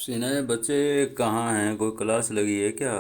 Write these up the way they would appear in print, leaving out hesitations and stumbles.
सिनय बच्चे कहाँ हैं? कोई क्लास लगी है क्या?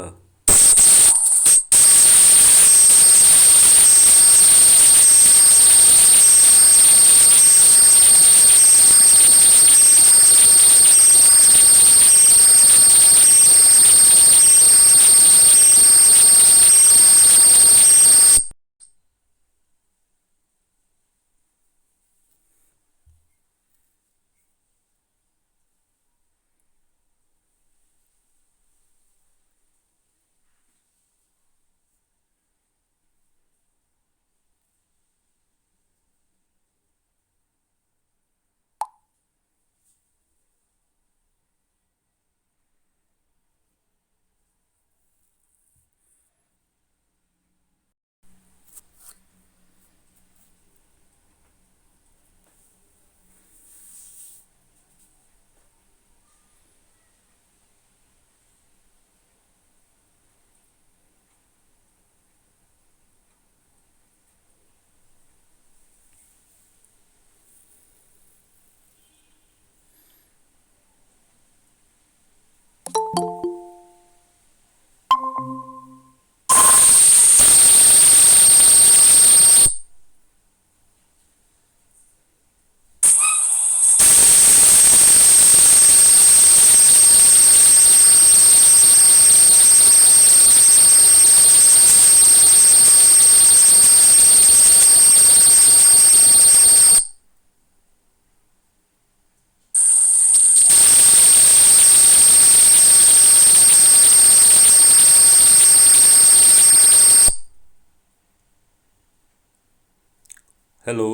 हेलो।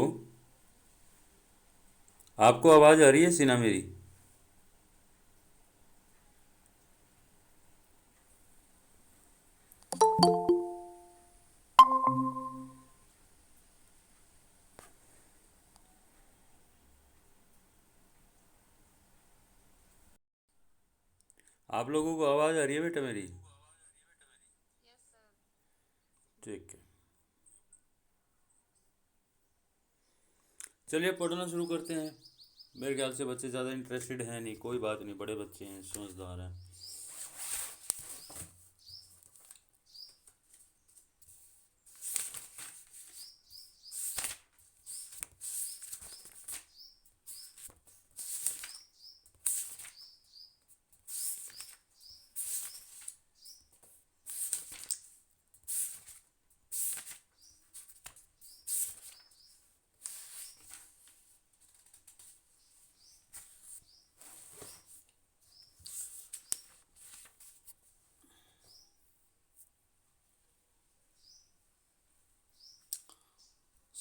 आपको आवाज़ आ रही है सिना मेरी? आप लोगों को आवाज़ आ रही है बेटा मेरी? ठीक है। चलिए पढ़ना शुरू करते हैं। मेरे ख्याल से बच्चे ज़्यादा इंटरेस्टेड हैं नहीं, कोई बात नहीं, बड़े बच्चे हैं, समझदार हैं।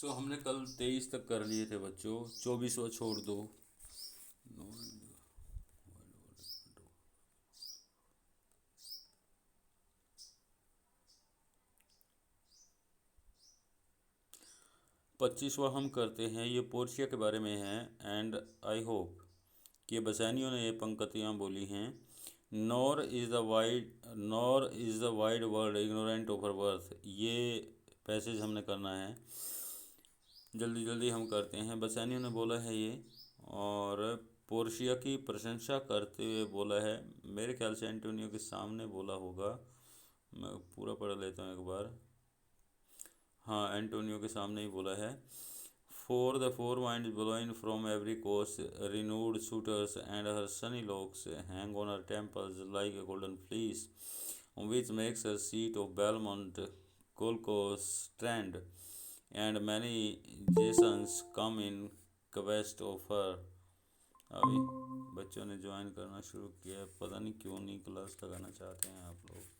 हमने कल 23 तक कर लिए थे बच्चों, 24वां छोड़ दो। 25वां हम करते हैं, ये पोर्शिया के बारे में है। एंड आई होप कि ये बसानियों ने ये पंक्तियाँ बोली हैं। Nor is the wide world ignorant of her worth. ये पैसेज हमने करना है, जल्दी जल्दी हम करते हैं। बसानियों ने बोला है ये, और पोर्शिया की प्रशंसा करते हुए बोला है। मेरे ख्याल से एंटोनियो के सामने बोला होगा। मैं पूरा पढ़ लेता हूँ एक बार। हाँ, एंटोनियो के सामने ही बोला है। For the four winds blowing from every coast, renewed suitors and her sunny locks hang on her temples like a golden fleece, which makes her seat of Belmont, Colchos strand, and many Jasons come in quest of her। अभी बच्चों ने join करना शुरू किया है, पता नहीं क्यों नहीं क्लास लगाना चाहते हैं आप लोग।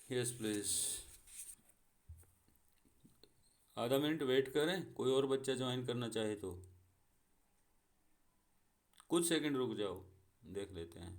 Yes please. आधा मिनट वेट करें, कोई और बच्चा ज्वाइन करना चाहे तो। कुछ सेकंड रुक जाओ, देख लेते हैं।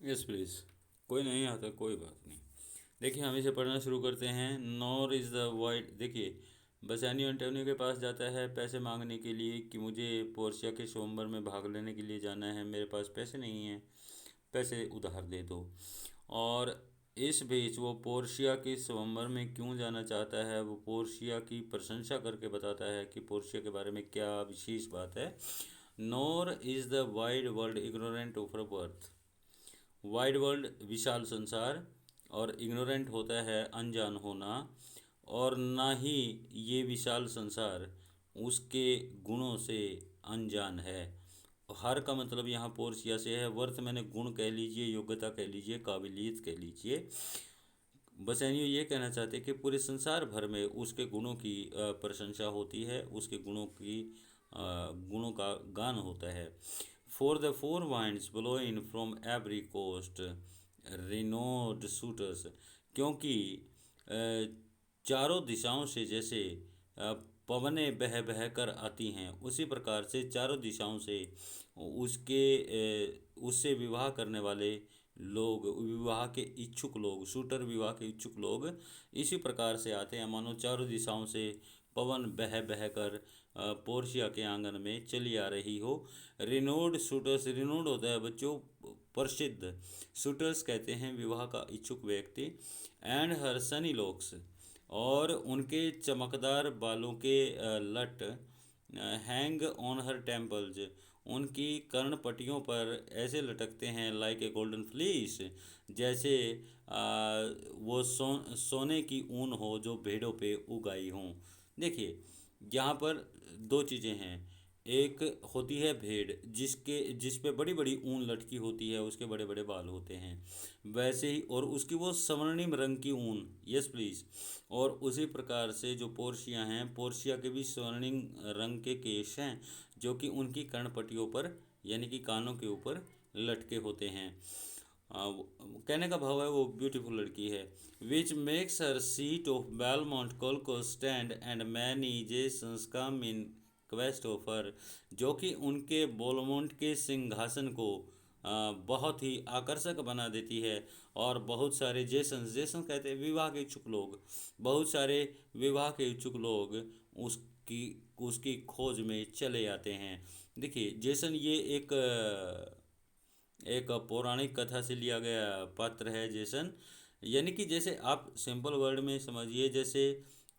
Yes please. कोई नहीं आता, कोई बात नहीं। देखिए हम इसे पढ़ना शुरू करते हैं। Nor is the wide. देखिए बसानियो एंटोनियो के पास जाता है पैसे मांगने के लिए कि मुझे पोर्शिया के स्वयंवर में भाग लेने के लिए जाना है, मेरे पास पैसे नहीं हैं, पैसे उधार दे दो। और इस बीच वो पोर्शिया के स्वयंवर में क्यों जाना चाहता है, वो पोर्शिया की प्रशंसा करके बताता है कि पोर्शिया के बारे में क्या विशेष बात है। Nor is the wide world ignorant of birth. Wide world विशाल संसार, और इग्नोरेंट होता है अनजान होना, और ना ही ये विशाल संसार उसके गुणों से अनजान है। हर का मतलब यहाँ पोर्शिया से है। वर्थ मैंने गुण कह लीजिए, योग्यता कह लीजिए, काबिलियत कह लीजिए। बसैनियो ये कहना चाहते हैं कि पूरे संसार भर में उसके गुणों की प्रशंसा होती है, उसके गुणों का गान होता है। For the four winds blow in from every coast renowned suitors. क्योंकि चारों दिशाओं से जैसे पवनें बह बह कर आती हैं, उसी प्रकार से चारों दिशाओं से उससे विवाह करने वाले लोग, विवाह के इच्छुक लोग, शूटर विवाह के इच्छुक लोग इसी प्रकार से आते हैं, मानो चारों दिशाओं से पवन बह बह कर पोर्शिया के आंगन में चली आ रही हो। रिनोड शूटर्स, रिनोड होता है बच्चों प्रसिद्ध, शूटर्स कहते हैं विवाह का इच्छुक व्यक्ति। एंड हर सनी लॉक्स, और उनके चमकदार बालों के लट हैंग ऑन हर टेम्पल्स, उनकी कर्णपट्टियों पर ऐसे लटकते हैं, लाइक ए गोल्डन फ्लीस, जैसे वो सोने की ऊन हो जो भेड़ों पे उगाई हों। देखिए यहाँ पर दो चीज़ें हैं। एक होती है भेड़ जिस पे बड़ी बड़ी ऊन लटकी होती है, उसके बड़े बड़े बाल होते हैं, वैसे ही, और उसकी वो स्वर्णिम रंग की ऊन, यस प्लीज़। और उसी प्रकार से जो पोर्शिया हैं, पोर्शिया के भी स्वर्णिम रंग के केश हैं जो कि उनकी कर्णपट्टियों पर यानी कि कानों के ऊपर लटके होते हैं। कहने का भाव है वो ब्यूटीफुल लड़की है। Which makes her seat of Belmont Colchos strand and many Jasons come in quest of her, जो कि उनके बोलमोंट के सिंहासन को बहुत ही आकर्षक बना देती है, और बहुत सारे जेसन कहते हैं विवाह के इच्छुक लोग, बहुत सारे विवाह के इच्छुक लोग उसकी उसकी खोज में चले आते हैं। देखिए जेसन ये एक पौराणिक कथा से लिया गया पात्र है जेसन। यानी कि जैसे आप सिंपल वर्ड में समझिए, जैसे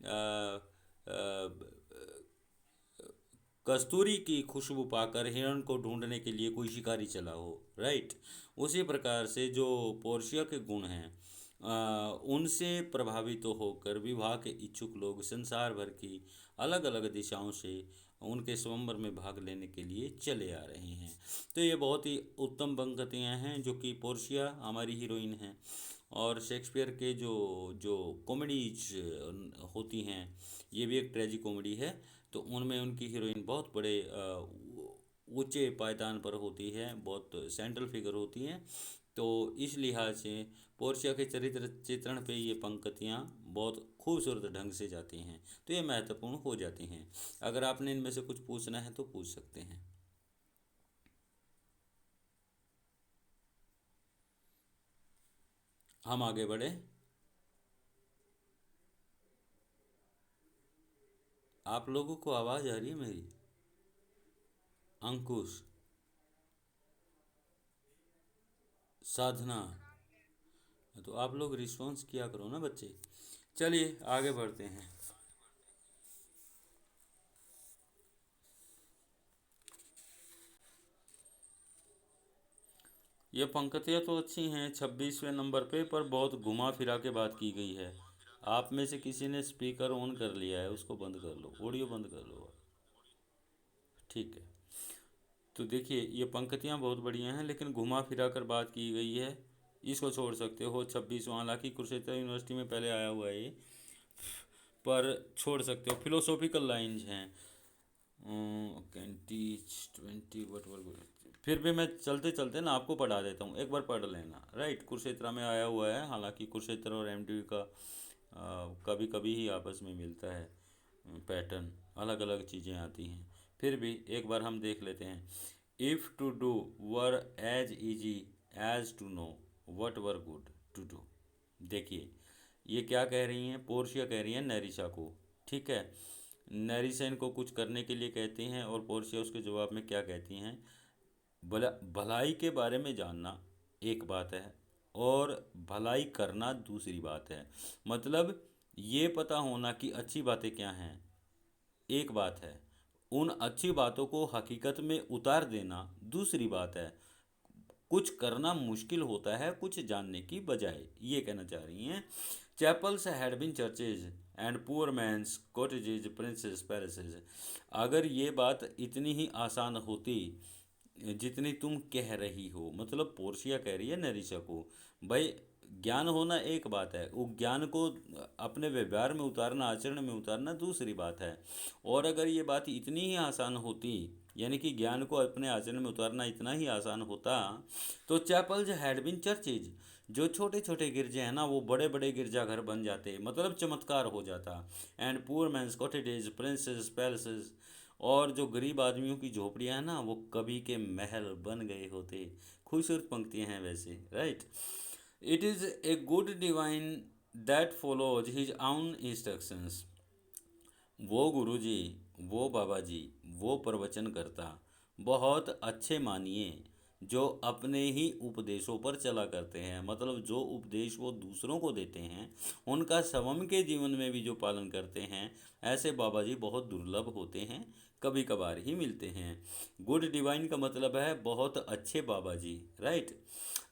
आ, आ, कस्तूरी की खुशबू पाकर हिरण को ढूंढने के लिए कोई शिकारी चला हो, राइट। उसी प्रकार से जो पोर्शिया के गुण हैं उनसे प्रभावित होकर विवाह के इच्छुक लोग संसार भर की अलग अलग दिशाओं से उनके स्वयंवर में भाग लेने के लिए चले आ रहे हैं। तो ये बहुत ही उत्तम पंक्तियाँ हैं जो कि पोर्शिया हमारी हीरोइन हैं। और शेक्सपियर के जो जो कॉमेडीज होती हैं, ये भी एक ट्रेजिक कॉमेडी है, तो उनमें उनकी हीरोइन बहुत बड़े ऊंचे पायदान पर होती है, बहुत सेंट्रल फिगर होती हैं। तो इस लिहाज से पोर्शिया के चरित्र चित्रण पे ये पंक्तियाँ बहुत खूबसूरत ढंग से जाती हैं, तो ये महत्वपूर्ण हो जाती हैं। अगर आपने इनमें से कुछ पूछना है तो पूछ सकते हैं। हम आगे बढ़े। आप लोगों को आवाज़ आ रही है मेरी? अंकुश, साधना, तो आप लोग रिस्पॉन्स किया करो ना बच्चे। चलिए आगे बढ़ते हैं। ये पंक्तियाँ तो अच्छी हैं 26वें नंबर पे, पर बहुत घुमा फिरा के बात की गई है। आप में से किसी ने स्पीकर ऑन कर लिया है, उसको बंद कर लो, ऑडियो बंद कर लो। ठीक है। तो देखिए ये पंक्तियाँ बहुत बढ़िया हैं, लेकिन घुमा फिरा कर बात की गई है, इसको छोड़ सकते हो। 26वां, हालांकि कुरुक्षेत्र यूनिवर्सिटी में पहले आया हुआ है ये, पर छोड़ सकते हो। फिलोसॉफिकल लाइंस हैं। Can teach 20 what. फिर भी मैं चलते चलते ना आपको पढ़ा देता हूँ, एक बार पढ़ लेना, राइट। कुरुक्षेत्र में आया हुआ है, हालांकि कुरुक्षेत्र और एमटीवी का कभी कभी ही आपस में मिलता है पैटर्न, अलग अलग चीज़ें आती हैं। फिर भी एक बार हम देख लेते हैं। If to do were as easy as to know what were good to do. देखिए ये क्या कह रही हैं, पोर्शिया कह रही हैं नैरिशा को, ठीक है। नैरिशा इनको कुछ करने के लिए कहती हैं और पोर्शिया उसके जवाब में क्या कहती हैं, भलाई के बारे में जानना एक बात है और भलाई करना दूसरी बात है। मतलब ये पता होना कि अच्छी बातें क्या हैं एक बात है, उन अच्छी बातों को हकीकत में उतार देना दूसरी बात है। कुछ करना मुश्किल होता है कुछ जानने की बजाय, ये कहना चाह रही हैं। Chapels had been churches and poor men's cottages princes palaces. अगर ये बात इतनी ही आसान होती जितनी तुम कह रही हो, मतलब पोर्शिया कह रही है नरिशा को, भाई ज्ञान होना एक बात है, वो ज्ञान को अपने व्यवहार में उतारना आचरण में उतारना दूसरी बात है। और अगर ये बात इतनी ही आसान होती, यानी कि ज्ञान को अपने आचरण में उतारना इतना ही आसान होता, तो चैपल्स हैड बीन चर्चेज, जो छोटे छोटे गिरजे हैं ना वो बड़े बड़े गिरजाघर बन जाते, मतलब चमत्कार हो जाता। And poor men's cottages princes palaces, और जो गरीब आदमियों की झोपड़ियाँ हैं ना वो कभी के महल बन गए होते। खूबसूरत पंक्तियाँ हैं वैसे, right. It is a good divine that follows his आउन इंस्ट्रक्शंस। वो गुरुजी, वो बाबा जी, वो प्रवचन करता बहुत अच्छे मानिए जो अपने ही उपदेशों पर चला करते हैं, मतलब जो उपदेश वो दूसरों को देते हैं उनका स्वयं के जीवन में भी जो पालन करते हैं, ऐसे बाबा जी बहुत दुर्लभ होते हैं, कभी कभार ही मिलते हैं। गुड डिवाइन का मतलब है बहुत अच्छे बाबा जी, right.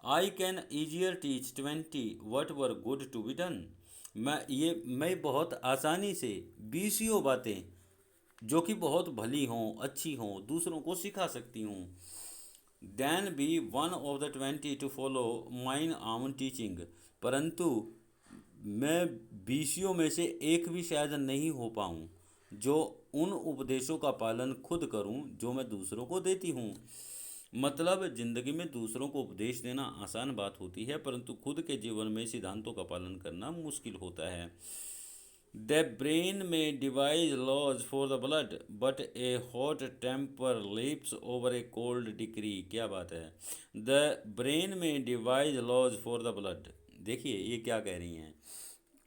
I can easier teach 20 what were good to be done. मैं बहुत आसानी से बीसियों बातें जो कि बहुत भली हों अच्छी हों दूसरों को सिखा सकती हूँ। Then be one of the 20 to follow mine own teaching. परंतु मैं बीसियों में से एक भी शायद नहीं हो पाऊँ जो उन उपदेशों का पालन खुद करूं जो मैं दूसरों को देती हूं। मतलब ज़िंदगी में दूसरों को उपदेश देना आसान बात होती है परंतु खुद के जीवन में सिद्धांतों का पालन करना मुश्किल होता है। The brain may devise laws for the blood but a hot temper leaps over a cold decree. क्या बात है, the brain may devise laws for the blood. देखिए ये क्या कह रही हैं,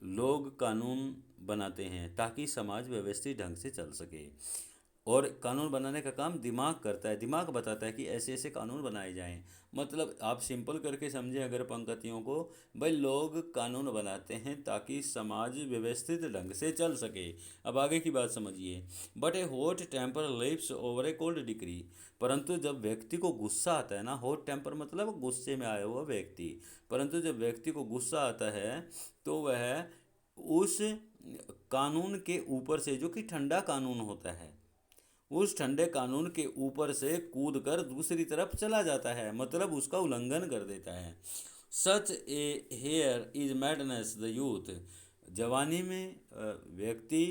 लोग कानून बनाते हैं ताकि समाज व्यवस्थित ढंग से चल सके, और कानून बनाने का काम दिमाग करता है, दिमाग बताता है कि ऐसे ऐसे कानून बनाए जाएं। मतलब आप सिंपल करके समझें अगर पंक्तियों को, भाई लोग कानून बनाते हैं ताकि समाज व्यवस्थित ढंग से चल सके। अब आगे की बात समझिए। But a hot temper leaps over a cold decree. परंतु जब व्यक्ति को गुस्सा आता है ना, हॉट टेम्पर मतलब गुस्से में आया हुआ व्यक्ति, परंतु जब व्यक्ति को गुस्सा आता है तो वह उस कानून के ऊपर से, जो कि ठंडा कानून होता है, उस ठंडे कानून के ऊपर से कूद कर दूसरी तरफ चला जाता है, मतलब उसका उल्लंघन कर देता है। Such a hare is madness the youth. जवानी में व्यक्ति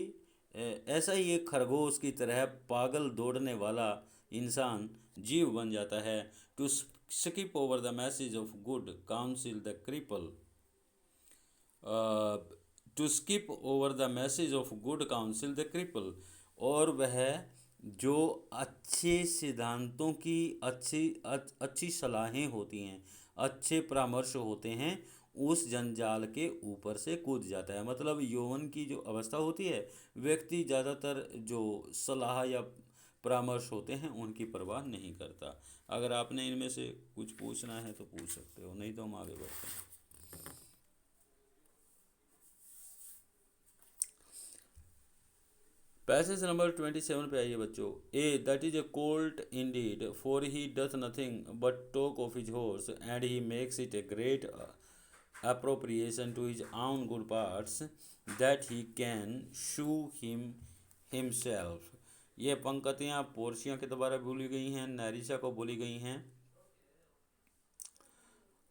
ऐसा ही एक खरगोश की तरह पागल दौड़ने वाला इंसान जीव बन जाता है। To skip over the message of good counsel the cripple, to skip over the message of good counsel the cripple. और वह जो अच्छे सिद्धांतों की अच्छी सलाहें होती हैं, अच्छे परामर्श होते हैं, उस जंजाल के ऊपर से कूद जाता है। मतलब यौवन की जो अवस्था होती है, व्यक्ति ज़्यादातर जो सलाह या परामर्श होते हैं उनकी परवाह नहीं करता। अगर आपने इनमें से कुछ पूछना है तो पूछ सकते हो, नहीं तो हम आगे बढ़ते हैं। पैसेज नंबर 27 पे आइए बच्चों। Ay that is a colt indeed for he doth nothing but talk of his horse and he makes it a great appropriation to his own good parts that he can shew him himself। ये पंक्तियाँ Portia के द्वारा बोली गई हैं, नैरिशा को बोली गई हैं,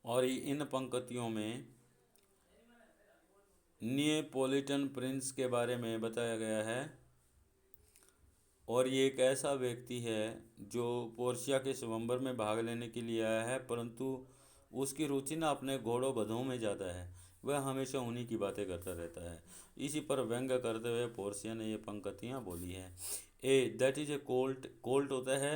और इन पंक्तियों में नियोपोलिटन प्रिंस के बारे में बताया गया है। और ये एक ऐसा व्यक्ति है जो पोर्शिया के स्वयंवर में भाग लेने के लिए आया है, परंतु उसकी रुचि ना अपने घोड़ों गधों में ज़्यादा है, वह हमेशा उन्हीं की बातें करता रहता है। इसी पर व्यंग्य करते हुए पोर्शिया ने ये पंक्तियाँ बोली है। Ay that is a colt, colt होता है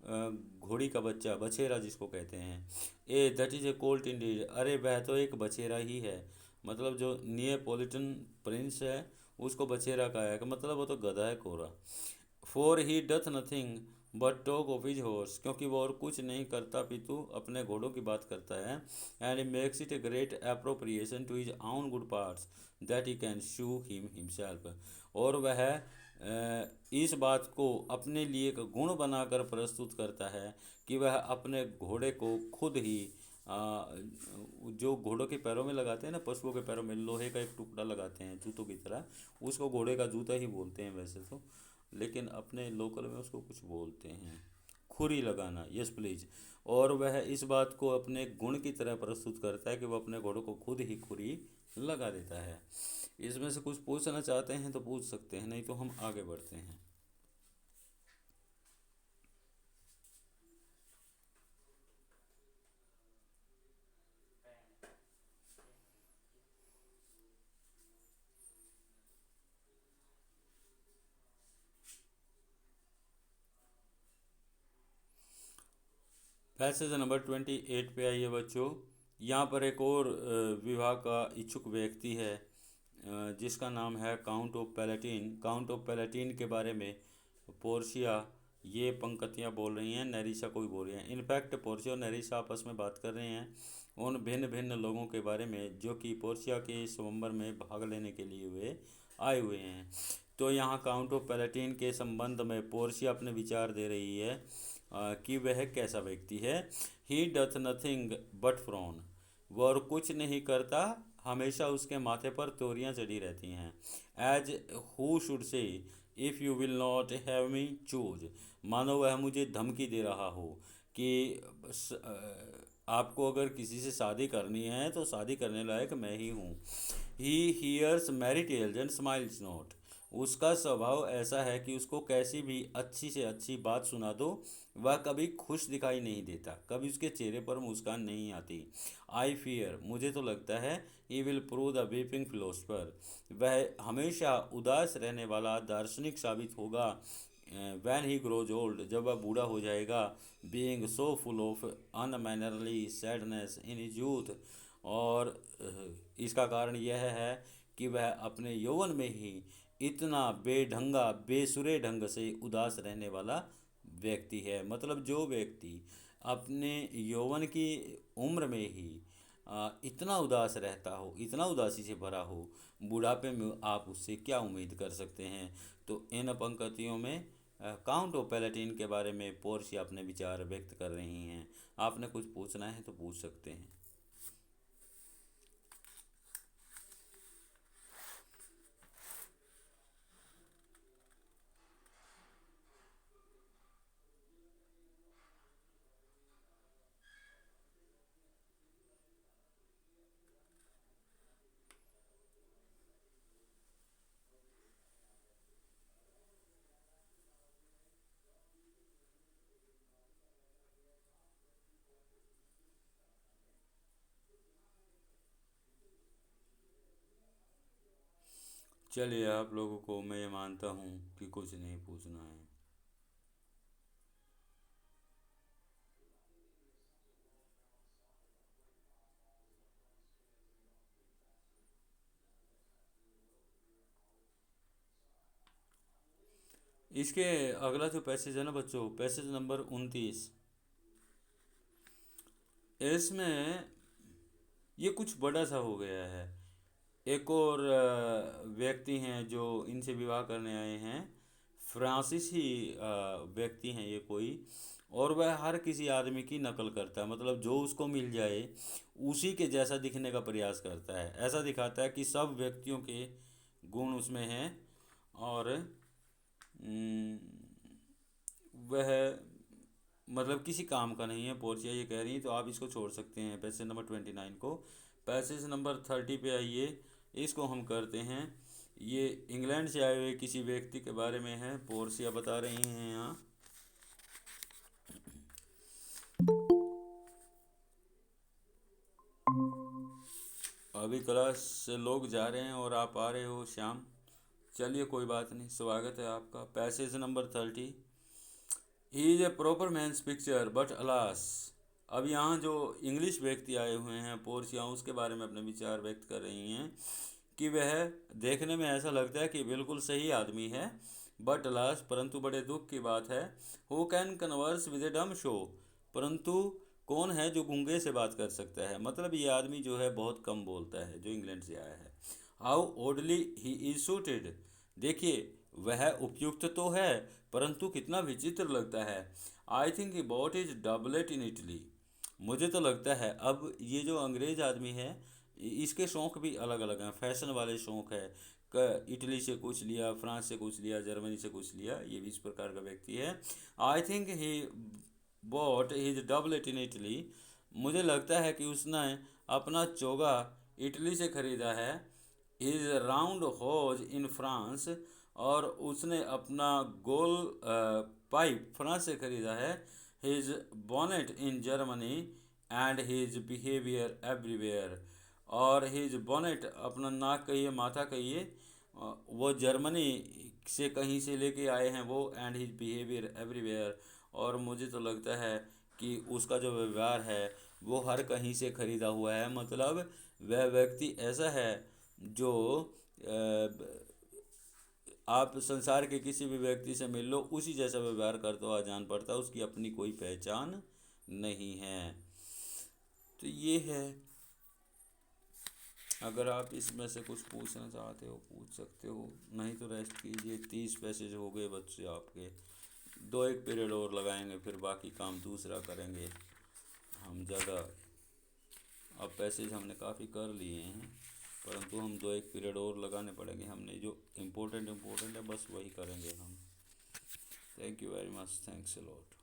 घोड़ी का बच्चा, बछेरा जिसको कहते हैं। Ay that is a colt indeed, अरे वह तो एक बछेरा ही है। मतलब जो नियोपोलिटन प्रिंस है उसको बछेरा कहा है, मतलब वो तो गधा है कोरा। For he doth nothing but talk of his horse, क्योंकि वो और कुछ नहीं करता पितु अपने घोड़ों की बात करता है। And makes it a great appropriation to his own good parts that he can shoe him himself, और वह इस बात को अपने लिए एक गुण बनाकर प्रस्तुत करता है कि वह अपने घोड़े को खुद ही जो घोड़ों के पैरों में लगाते हैं ना, पशुओं के पैरों में लोहे का एक टुकड़ा लगाते हैं जूतों की तरह, उसको घोड़े का जूता ही बोलते हैं वैसे तो, लेकिन अपने लोकल में उसको कुछ बोलते हैं, खुरी लगाना, यस प्लीज। और वह इस बात को अपने गुण की तरह प्रस्तुत करता है कि वह अपने घोड़ों को खुद ही खुरी लगा देता है। इसमें से कुछ पूछना चाहते हैं तो पूछ सकते हैं, नहीं तो हम आगे बढ़ते हैं। पैसेज नंबर 28 पे आइए बच्चों। यहाँ पर एक और विवाह का इच्छुक व्यक्ति है जिसका नाम है count of palatine. Count of palatine के बारे में पोर्शिया ये पंक्तियाँ बोल रही हैं, नैरिशा को भी बोल रही हैं। इनफैक्ट पोर्शिया और नैरिशा आपस में बात कर रहे हैं उन भिन्न भिन्न लोगों के बारे में जो कि पोर्शिया के स्वयंवर में भाग लेने के लिए वे आए हुए हैं। तो यहाँ काउंट ऑफ पैलेटिन के संबंध में पोर्शिया अपने विचार दे रही है कि वह कैसा व्यक्ति है। ही डथ नथिंग बट फ्रॉन, वह और कुछ नहीं करता, हमेशा उसके माथे पर तोरियां चढ़ी रहती हैं। As who should say if you will not have me choose, मानो वह मुझे धमकी दे रहा हो कि आपको अगर किसी से शादी करनी है तो शादी करने लायक मैं ही हूँ। He hears merry tales and smiles not, उसका स्वभाव ऐसा है कि उसको कैसी भी अच्छी से अच्छी बात सुना दो वह कभी खुश दिखाई नहीं देता, कभी उसके चेहरे पर मुस्कान नहीं आती। आई फियर, मुझे तो लगता है he will prove the weeping philosopher, वह हमेशा उदास रहने वाला दार्शनिक साबित होगा। वैन ही ग्रोज ओल्ड, जब वह बूढ़ा हो जाएगा। Being so full of unmannerly sadness in his youth, और इसका कारण यह है कि वह अपने यौवन में ही इतना बेढंगा बेसुरे ढंग से उदास रहने वाला व्यक्ति है। मतलब जो व्यक्ति अपने यौवन की उम्र में ही इतना उदास रहता हो, इतना उदासी से भरा हो, बुढ़ापे में आप उससे क्या उम्मीद कर सकते हैं। तो इन पंक्तियों में काउंट ऑफ पैलेटिन के बारे में पोर्शिया अपने विचार व्यक्त कर रही हैं। आपने कुछ पूछना है तो पूछ सकते हैं। चलिए, आप लोगों को मैं ये मानता हूँ कि कुछ नहीं पूछना है। इसके अगला जो पैसेज है ना बच्चों, पैसेज नंबर 29, इसमें ये कुछ बड़ा सा हो गया है। एक और व्यक्ति हैं जो इनसे विवाह करने आए हैं, फ्रांसीसी व्यक्ति हैं ये कोई, और वह हर किसी आदमी की नकल करता है। मतलब जो उसको मिल जाए उसी के जैसा दिखने का प्रयास करता है, ऐसा दिखाता है कि सब व्यक्तियों के गुण उसमें हैं। और वह मतलब किसी काम का नहीं है, पोर्चिया ये कह रही है, तो आप इसको छोड़ सकते हैं पैसेज नंबर 29 को। पैसेज नंबर 30 पे आइए, इसको हम करते हैं। ये इंग्लैंड से आए हुए किसी व्यक्ति के बारे में है, पोर्शिया बता रही हैं यहाँ। अभी क्लास से लोग जा रहे हैं और आप आ रहे हो शाम। चलिए कोई बात नहीं, स्वागत है आपका। Passage number 30। He is a proper man's picture but alas. अब यहाँ जो इंग्लिश व्यक्ति आए हुए हैं, पोर्शिया उसके बारे में अपने विचार व्यक्त कर रही हैं कि वह देखने में ऐसा लगता है कि बिल्कुल सही आदमी है, बट अलास परंतु बड़े दुख की बात है, हु कैन कन्वर्स विद ए डम शो, परंतु कौन है जो गूंगे से बात कर सकता है। मतलब ये आदमी जो है बहुत कम बोलता है, जो इंग्लैंड से आया है। हाउ ओडली ही इज सूटेड, देखिए वह उपयुक्त तो है परंतु कितना विचित्र लगता है। I think bot is doublet in Italy, मुझे तो लगता है अब ये जो अंग्रेज आदमी है इसके शौक़ भी अलग अलग हैं, फैशन वाले शौक़ है। इटली से कुछ लिया, फ्रांस से कुछ लिया, जर्मनी से कुछ लिया, ये भी इस प्रकार का व्यक्ति है। I think he bought his doublet in Italy, मुझे लगता है कि उसने अपना चोगा इटली से ख़रीदा है। His round hose in France, और उसने अपना गोल पाइप फ्रांस से ख़रीदा है। His bonnet in Germany and his behaviour everywhere, और हिज बॉनेट अपना नाक कहिए माथा कहिए, वो जर्मनी से कहीं से लेके आए हैं वो, एंड हिज बिहेवियर एवरीवेयर, और मुझे तो लगता है कि उसका जो व्यवहार है वो हर कहीं से ख़रीदा हुआ है। मतलब वह व्यक्ति ऐसा है जो आप संसार के किसी भी व्यक्ति से मिल लो उसी जैसा व्यवहार करता हुआ जान पड़ता है, उसकी अपनी कोई पहचान नहीं है। तो ये है, अगर आप इसमें से कुछ पूछना चाहते हो पूछ सकते हो, नहीं तो रेस्ट कीजिए। 30 पैसेज हो गए बच्चे आपके, दो एक पीरियड और लगाएंगे फिर बाकी काम दूसरा करेंगे हम। ज़्यादा अब पैसेज हमने काफ़ी कर लिए हैं परंतु हम दो एक पीरियड और लगाने पड़ेंगे, हमने जो इम्पोर्टेंट है बस वही करेंगे हम। Thank you very much, thanks a lot.